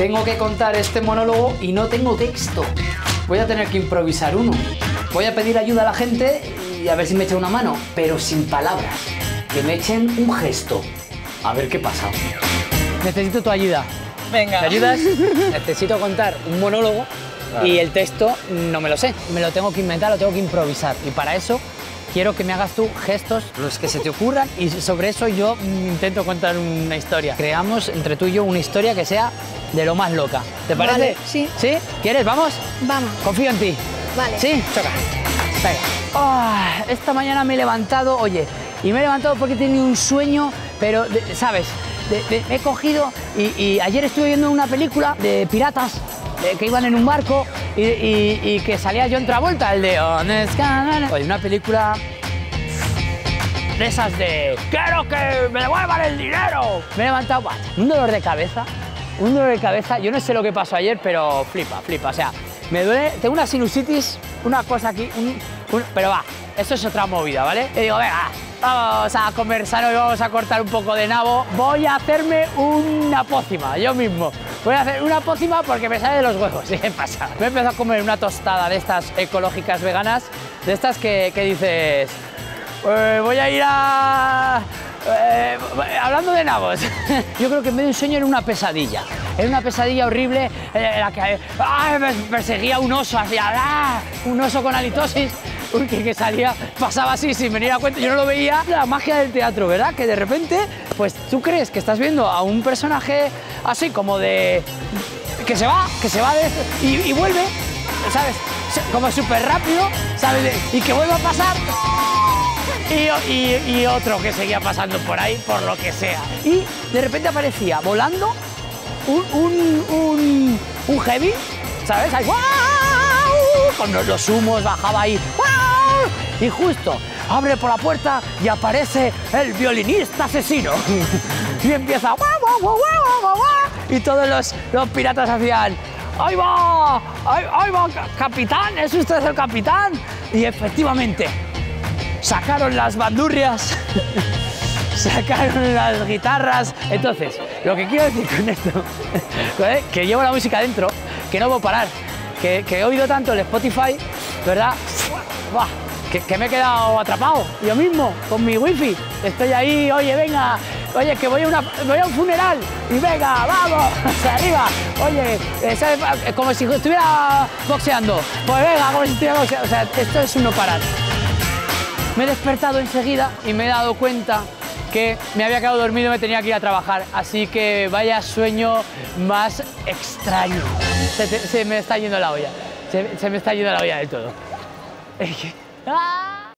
Tengo que contar este monólogo y no tengo texto. Voy a tener que improvisar uno. Voy a pedir ayuda a la gente y a ver si me echa una mano, pero sin palabras. Que me echen un gesto. A ver qué pasa. Necesito tu ayuda. Venga. ¿Me ayudas? Necesito contar un monólogo y el texto no me lo sé. Me lo tengo que inventar, lo tengo que improvisar. Y para eso quiero que me hagas tú gestos, los que se te ocurran, y sobre eso yo intento contar una historia. Creamos entre tú y yo una historia que sea de lo más loca. ¿Te parece? Vale, sí. ¿Sí? ¿Quieres? ¿Vamos? Vamos. Confío en ti. Vale. ¿Sí? Choca. Venga. Esta mañana me he levantado, oye, y me he levantado porque he tenido un sueño, pero, ¿sabes? Me he cogido y ayer estuve viendo una película de piratas que iban en un barco y que salía John Travolta, el de Honest Canada. Oye, una película de esas de ¡quiero que me devuelvan el dinero! Me he levantado, un dolor de cabeza, yo no sé lo que pasó ayer, pero flipa, o sea, me duele, tengo una sinusitis, una cosa aquí, pero va, eso es otra movida, ¿vale? Y digo, venga, vamos a comer sano y vamos a cortar un poco de nabo. Voy a hacerme una pócima, yo mismo. Voy a hacer una pócima porque me sale de los huevos. ¿Qué pasa? Me he empezado a comer una tostada de estas ecológicas veganas, de estas que dices, voy a ir a... hablando de nabos, yo creo que en vez de un sueño era una pesadilla. Era una pesadilla horrible en la que me perseguía un oso, así, un oso con halitosis, que salía, pasaba así sin venir a cuenta. Yo no lo veía. La magia del teatro, ¿verdad? Que de repente, pues tú crees que estás viendo a un personaje así como de... que se va de esto y vuelve, ¿sabes? Como súper rápido, ¿sabes? Y que vuelva a pasar. Y otro que seguía pasando por ahí, por lo que sea. Y de repente aparecía volando un heavy, ¿sabes? Ahí, ¡guau! Con los humos bajaba ahí, ¡guau! Y justo abre por la puerta y aparece el violinista asesino. Y empieza, ¡guau, guau, guau, guau, guau, guau! Y todos los piratas hacían, ¡ahí va! ¡Ahí va, capitán! ¿Es usted el capitán? Y efectivamente, sacaron las bandurrias, sacaron las guitarras. Entonces, lo que quiero decir con esto, que llevo la música dentro, que no puedo parar, que he oído tanto el Spotify, ¿verdad? ¡Buah! Que me he quedado atrapado yo mismo con mi wifi. Estoy ahí, oye, venga, oye, que voy a un funeral y venga, vamos, hacia arriba. Oye, ¿sabes? Como si estuviera boxeando. Pues venga, como si estuviera boxeando. O sea, esto es un no parar. Me he despertado enseguida y me he dado cuenta que me había quedado dormido y me tenía que ir a trabajar. Así que vaya sueño más extraño. Se me está yendo la olla. Se me está yendo la olla del todo. ¡Ah!